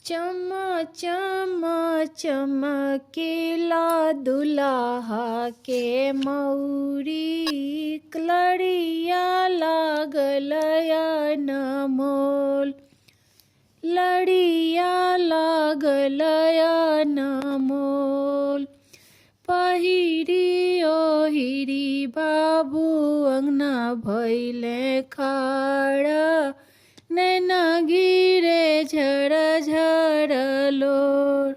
चम चम चमकेला दुल्हा के मौरी, लड़िया लागल अनमोल। लड़िया लागल अनमोल। पहिरी ओहिरी बाबू अंगना भैले खाड़ा, नैना गिरे झर झर लोर।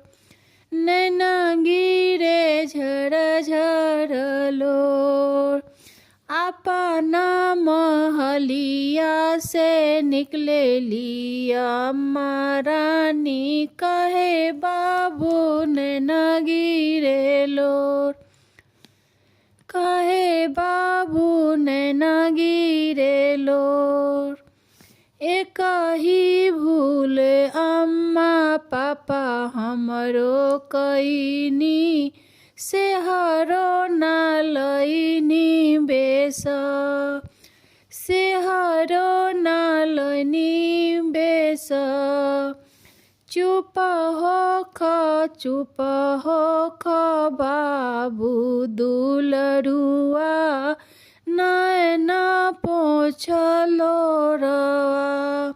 नैना गिरे झर झर लोर। अपना महलिया से निकले लिया महारानी, कहे बाबू नैना गिरे लोर। कहे बाबू नैना गिरे लोर। एक ही भूल अम्मा पापा हमरो कईनी, सेहरो ना लईनी बेस। सेहरो ना लईनी बेस। चुप हो ख बाबू दुलरुआ, नैना पोछलो रवा।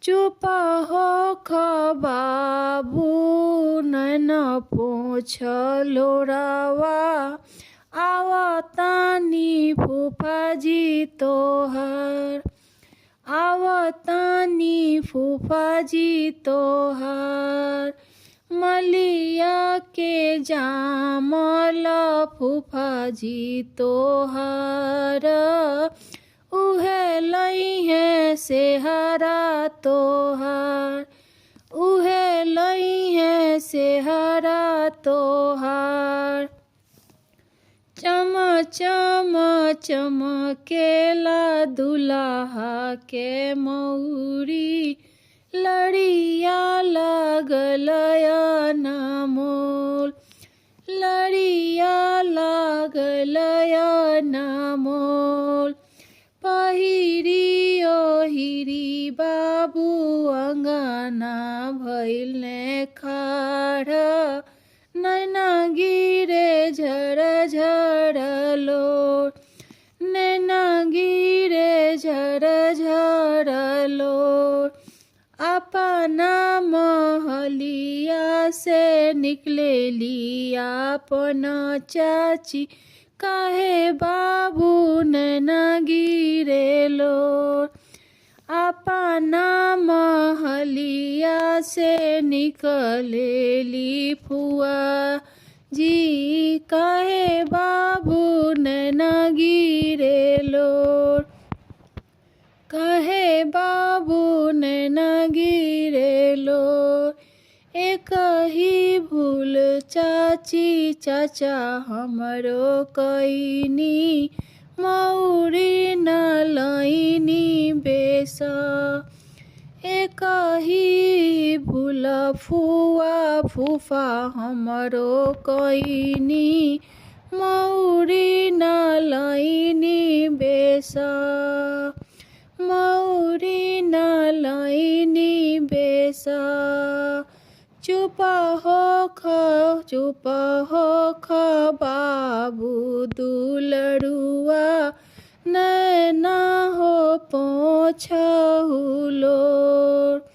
चुप हो ख बाबू नैना पोछलो रवा। आवतानी फूफाजी तोहार। आवतानी फूफाजी तोहार। मलिया के जामल फूफाजी तोहार, उहे लई है सेहरा तोहार। उहे लई है सेहरा तोहार। चम चम चमकेला दुल्हा के मौरी, लड़िया लागल अनमोल। लड़िया लागल अनमोल। पहिरी ओहिरी बाबू अंगना भैले खाड़ा, नैना गिरे झर झर लोर। नैना गिरे झर झर लोर। अपना महलिया से निकले लिया अपना चाची, कहे बाबू नैना गिरे लोर। अपना महलिया से निकलेली फुआ जी, कहे बाबू नैना गिरे लोर। कहे बाबू नैना गिरे लोर। एक ही भूल चाची चाचा हमरो कईनी, मौरी न लईनी बेस। एक ही भूल फुआ फूफा हमरो कईनी, मौरी न लईनी बेस। मौरी न लईनी बेस। चुप हो ख बाबू दुलरुआ, नैना हो पोछहु लोर।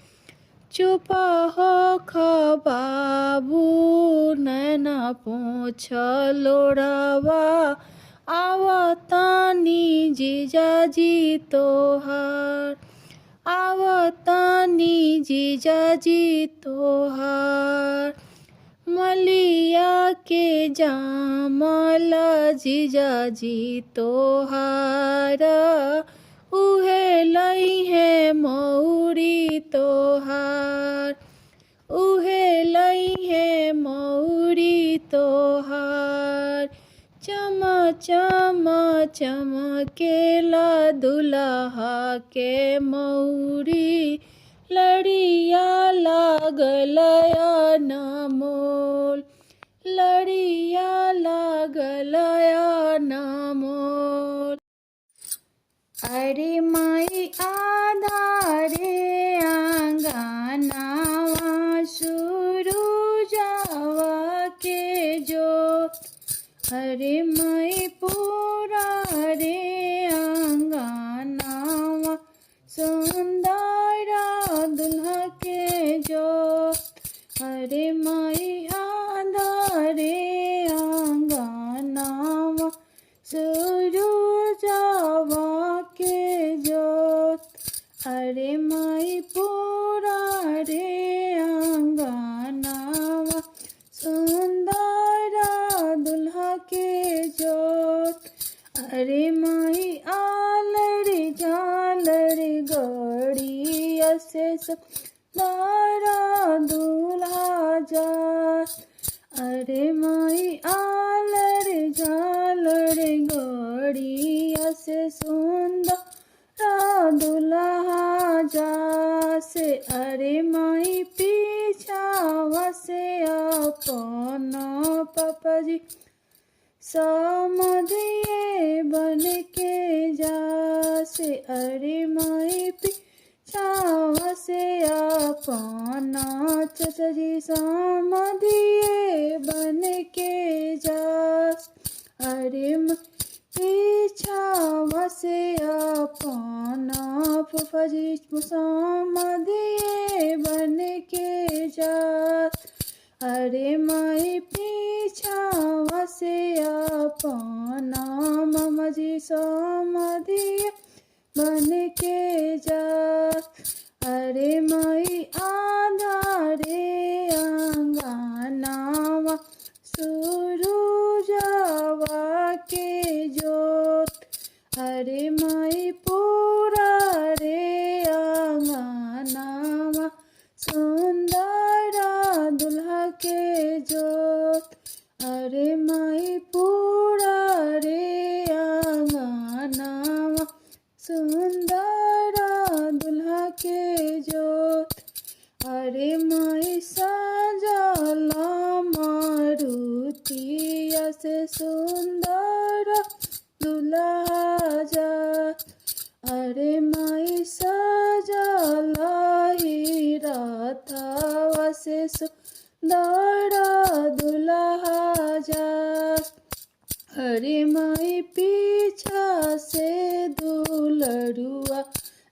चुप हो ख बाबू नैना पोछलो रवा। आवतानी जीजाजी तोहार। आवतानी जीजाजी तोहार। मलिया के जामल जीजाजी तोहार, उहे लई है मौरी तोहार। उहे लई है मौरी तोहार। चम चम चमकेला दुल्हा के मौरी, लड़िया लागल अनमोल। लड़िया लागल अनमोल। अरे माई आधारे आंगनावा अरे माई पूरा रे आंगनावा सुंदर दुल्हा के जो। अरे माई आधा रे आंगनावा सूरजवा के जोत। अरे माई पूरा रे आंगनावा सुंदर दुल्हा के जोत। अरे माई आलरी झालरी गड़िया से सुंदर दुल्हा जात। अरे माई आलरी झालरी गड़िया से सुंदर दुल्हा जासे। अरे माई पीछावा से अपना पापा जी समधिए बन के जासे। अरे माई पीछावा से अपना चाचा जी समधिए बन के जास। अरे पीछावा से अपना फूफा जी समधिए बन के जात। अरे माई पीछावा से अपना मामा जी समधिए बन के जात। अरे माई आधा रे आंगनावा सूरजवा के जोत। अरे माई पूरा रे आंगनावा सुंदर दुल्हा के जोत। अरे माई पूरा रे आंगनावा सुंदर दुल्हा के जोत। अरे माई सजला मारुतिया से सुंदर दुल्हा जात। अरे माई सजला रथवा से सुंदर दुल्हा जात। अरे माई पीछा से दुलरुआ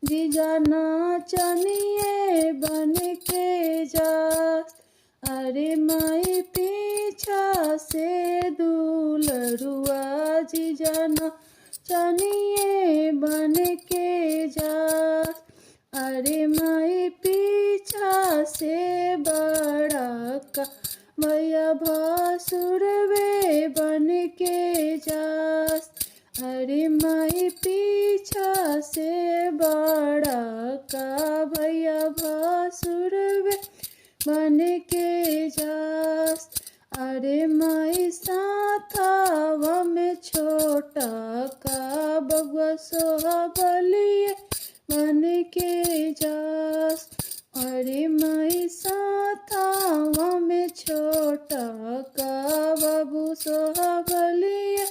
जीजा नाचनिए बन के जात। अरे माई पीछा से दुलरुआ जीजा नाचनिए बन के जात। अरे माई पीछा से बड़ा का भैया भासुर वे बन के जास। अरे माई पीछा से बड़ा का भैया भासुर वे बन के जास। अरे माई साथावा में छोटा का बबुआ सोहबलिए बन के जास। अरे माई साथावा में छोटा का बाबू सोहबलिए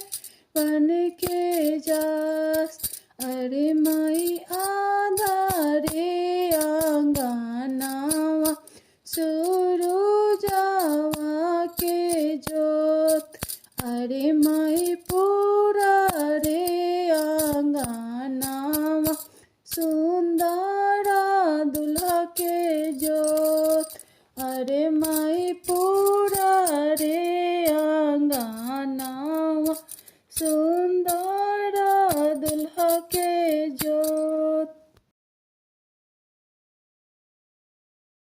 बन के जास। अरे माई आधा रे आंगनावा सूरजवा के जोत। अरे माई पूरा रे आंगनावा सुंदर दुल्हा के जोत। अरे माई पूरा रे आंगनावा सुंदर दुल्हा के जोत।